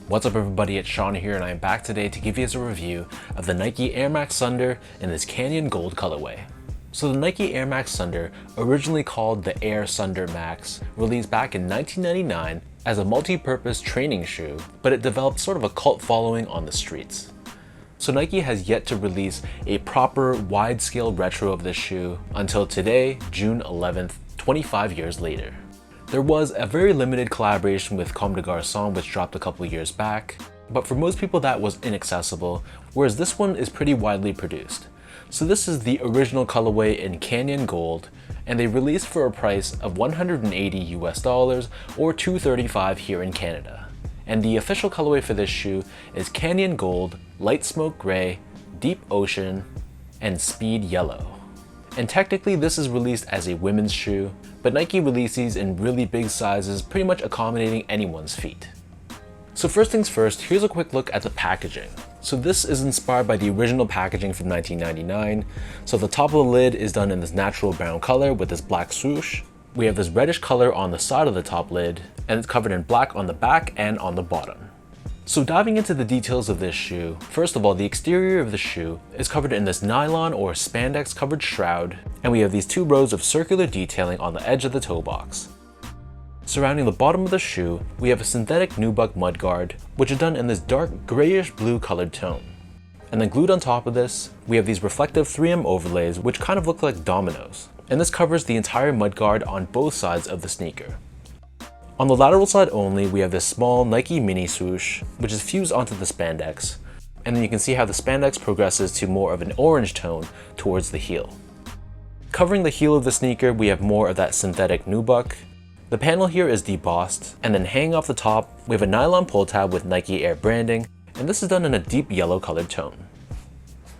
What's up everybody, it's Sean here and I am back today to give you a review of the Nike Air Max Sunder in this Canyon Gold colorway. So the Nike Air Max Sunder, originally called the Air Sunder Max, released back in 1999 as a multi-purpose training shoe, but it developed sort of a cult following on the streets. So Nike has yet to release a proper wide-scale retro of this shoe until today, June 11th, 25 years later. There was a very limited collaboration with Comme des Garçons which dropped a couple years back, but for most people that was inaccessible, whereas this one is pretty widely produced. So this is the original colorway in Canyon Gold, and they released for a price of $180 US or $235 here in Canada. And the official colorway for this shoe is Canyon Gold, Light Smoke Gray, Deep Ocean, and Speed Yellow. And technically this is released as a women's shoe, but Nike released these in really big sizes, pretty much accommodating anyone's feet. So first things first, here's a quick look at the packaging. So this is inspired by the original packaging from 1999. So the top of the lid is done in this natural brown color with this black swoosh. We have this reddish color on the side of the top lid, and it's covered in black on the back and on the bottom. So diving into the details of this shoe, first of all, the exterior of the shoe is covered in this nylon or spandex covered shroud, and we have these two rows of circular detailing on the edge of the toe box. Surrounding the bottom of the shoe, we have a synthetic nubuck mudguard, which is done in this dark grayish blue colored tone. And then glued on top of this, we have these reflective 3M overlays which kind of look like dominoes. And this covers the entire mudguard on both sides of the sneaker. On the lateral side only, we have this small Nike mini swoosh, which is fused onto the spandex. And then you can see how the spandex progresses to more of an orange tone towards the heel. Covering the heel of the sneaker, we have more of that synthetic nubuck. The panel here is debossed, and then hanging off the top, we have a nylon pull tab with Nike Air branding, and this is done in a deep yellow colored tone.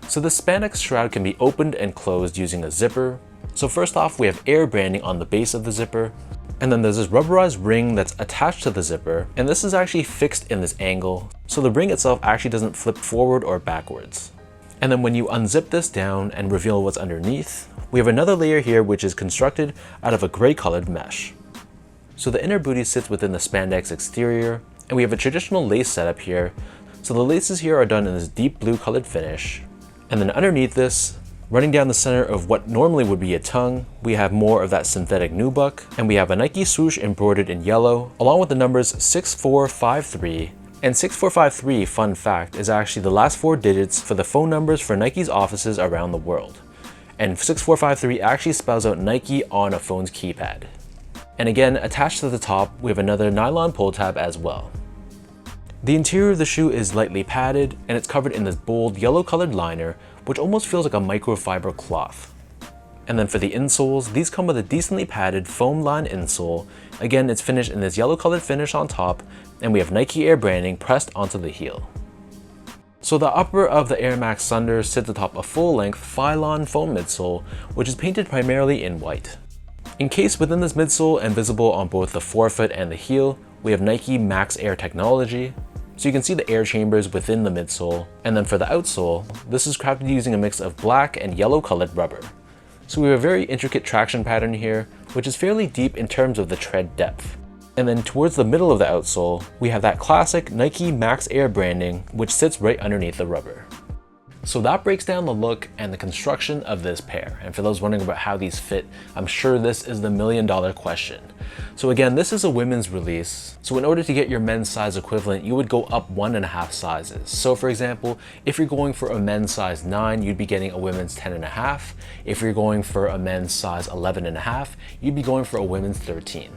So the spandex shroud can be opened and closed using a zipper. So first off, we have Air branding on the base of the zipper, and then there's this rubberized ring that's attached to the zipper, and this is actually fixed in this angle, so the ring itself actually doesn't flip forward or backwards. And then when you unzip this down and reveal what's underneath, we have another layer here which is constructed out of a gray colored mesh. So the inner booty sits within the spandex exterior, and we have a traditional lace setup here. So the laces here are done in this deep blue colored finish, and then underneath this, running down the center of what normally would be a tongue, we have more of that synthetic nubuck, and we have a Nike swoosh embroidered in yellow, along with the numbers 6453. And 6453, fun fact, is actually the last 4 digits for the phone numbers for Nike's offices around the world. And 6453 actually spells out Nike on a phone's keypad. And again, attached to the top, we have another nylon pull tab as well. The interior of the shoe is lightly padded, and it's covered in this bold yellow colored liner, which almost feels like a microfiber cloth. And then for the insoles, these come with a decently padded foam lined insole. Again, it's finished in this yellow colored finish on top, and we have Nike Air branding pressed onto the heel. So the upper of the Air Max Sunder sits atop a full-length Phylon foam midsole, which is painted primarily in white. Encased within this midsole and visible on both the forefoot and the heel, we have Nike Max Air technology. So you can see the air chambers within the midsole, and then for the outsole, this is crafted using a mix of black and yellow colored rubber. So we have a very intricate traction pattern here, which is fairly deep in terms of the tread depth. And then towards the middle of the outsole, we have that classic Nike Max Air branding, which sits right underneath the rubber. So that breaks down the look and the construction of this pair. And for those wondering about how these fit, I'm sure this is the million-dollar question. So again, this is a women's release. So in order to get your men's size equivalent, you would go up 1.5 sizes. So for example, if you're going for a men's size 9, you'd be getting a women's 10.5. If you're going for a men's size 11.5, you'd be going for a women's 13.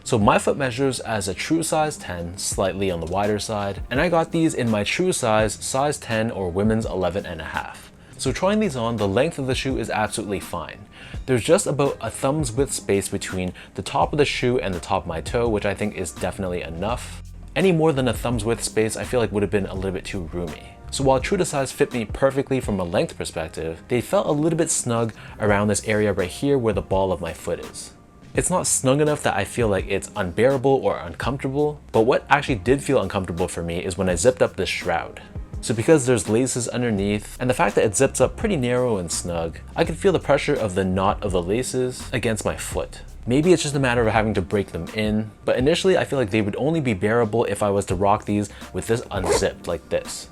So my foot measures as a true size 10, slightly on the wider side, and I got these in my true size 10 or women's 11.5. So trying these on, the length of the shoe is absolutely fine. There's just about a thumb's width space between the top of the shoe and the top of my toe, which I think is definitely enough. Any more than a thumb's width space I feel like would have been a little bit too roomy. So while true to size fit me perfectly from a length perspective, they felt a little bit snug around this area right here where the ball of my foot is. It's not snug enough that I feel like it's unbearable or uncomfortable, but what actually did feel uncomfortable for me is when I zipped up this shroud. So because there's laces underneath, and the fact that it zips up pretty narrow and snug, I can feel the pressure of the knot of the laces against my foot. Maybe it's just a matter of having to break them in, but initially I feel like they would only be bearable if I was to rock these with this unzipped like this.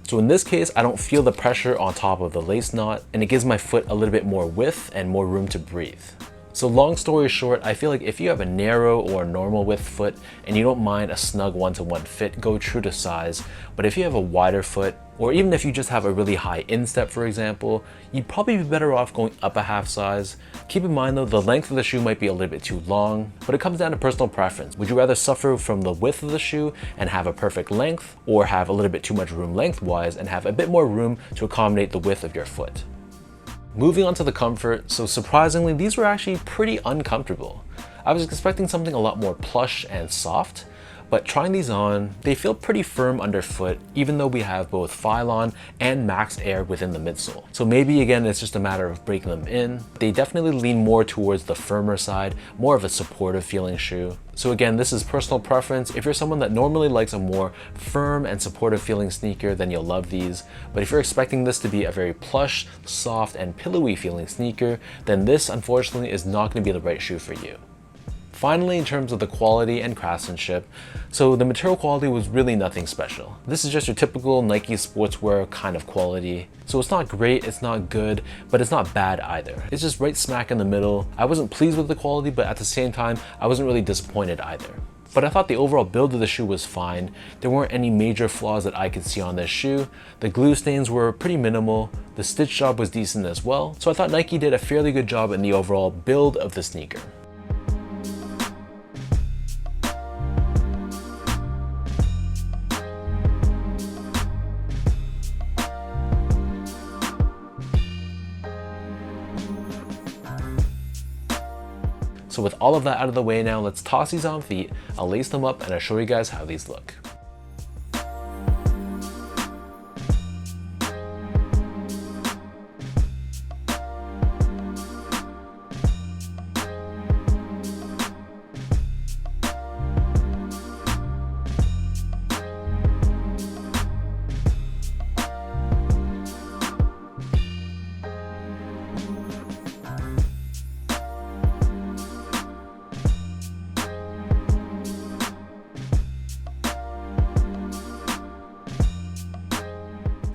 So in this case, I don't feel the pressure on top of the lace knot, and it gives my foot a little bit more width and more room to breathe. So long story short, I feel like if you have a narrow or normal width foot and you don't mind a snug one-to-one fit, go true to size. But if you have a wider foot, or even if you just have a really high instep, for example, you'd probably be better off going up a half size. Keep in mind though, the length of the shoe might be a little bit too long, but it comes down to personal preference. Would you rather suffer from the width of the shoe and have a perfect length, or have a little bit too much room lengthwise and have a bit more room to accommodate the width of your foot? Moving on to the comfort, so surprisingly, these were actually pretty uncomfortable. I was expecting something a lot more plush and soft, but trying these on, they feel pretty firm underfoot, even though we have both Phylon and Max Air within the midsole. So maybe again, it's just a matter of breaking them in. They definitely lean more towards the firmer side, more of a supportive feeling shoe. So again, this is personal preference. If you're someone that normally likes a more firm and supportive feeling sneaker, then you'll love these. But if you're expecting this to be a very plush, soft, and pillowy feeling sneaker, then this unfortunately is not going to be the right shoe for you. Finally, in terms of the quality and craftsmanship, so the material quality was really nothing special. This is just your typical Nike sportswear kind of quality. So it's not great, it's not good, but it's not bad either. It's just right smack in the middle. I wasn't pleased with the quality, but at the same time, I wasn't really disappointed either. But I thought the overall build of the shoe was fine. There weren't any major flaws that I could see on this shoe. The glue stains were pretty minimal. The stitch job was decent as well. So I thought Nike did a fairly good job in the overall build of the sneaker. So with all of that out of the way now, let's toss these on feet. I'll lace them up and I'll show you guys how these look.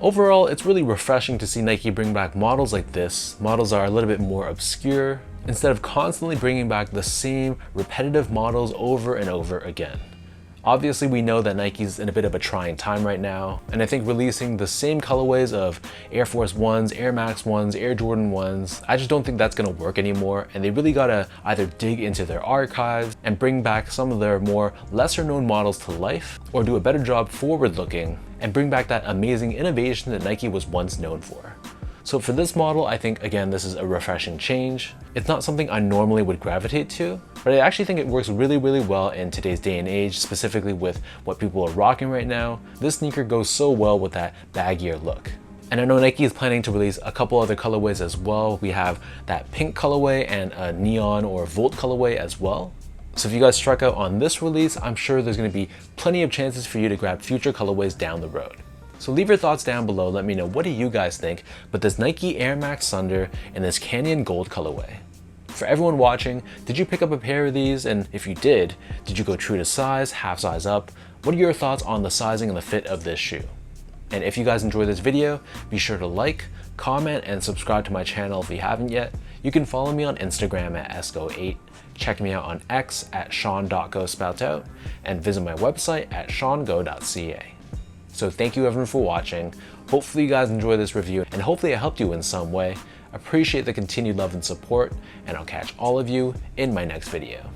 Overall, it's really refreshing to see Nike bring back models like this. Models are a little bit more obscure, instead of constantly bringing back the same repetitive models over and over again. Obviously, we know that Nike's in a bit of a trying time right now, and I think releasing the same colorways of Air Force Ones, Air Max Ones, Air Jordan Ones, I just don't think that's gonna work anymore, and they really gotta either dig into their archives and bring back some of their more lesser known models to life, or do a better job forward looking and bring back that amazing innovation that Nike was once known for. So for this model, I think, again, this is a refreshing change. It's not something I normally would gravitate to, but I actually think it works really, really well in today's day and age, specifically with what people are rocking right now. This sneaker goes so well with that baggier look. And I know Nike is planning to release a couple other colorways as well. We have that pink colorway and a neon or volt colorway as well. So if you guys struck out on this release, I'm sure there's going to be plenty of chances for you to grab future colorways down the road. So leave your thoughts down below. Let me know, what do you guys think about this Nike Air Max Sunder and this Canyon Gold colorway? For everyone watching, did you pick up a pair of these? And if you did you go true to size, half size up? What are your thoughts on the sizing and the fit of this shoe? And if you guys enjoyed this video, be sure to like, comment, and subscribe to my channel if you haven't yet. You can follow me on Instagram at esco8, check me out on X at sean.go_spoutout, and visit my website at seango.ca. So thank you everyone for watching. Hopefully you guys enjoyed this review, and hopefully it helped you in some way. Appreciate the continued love and support, and I'll catch all of you in my next video.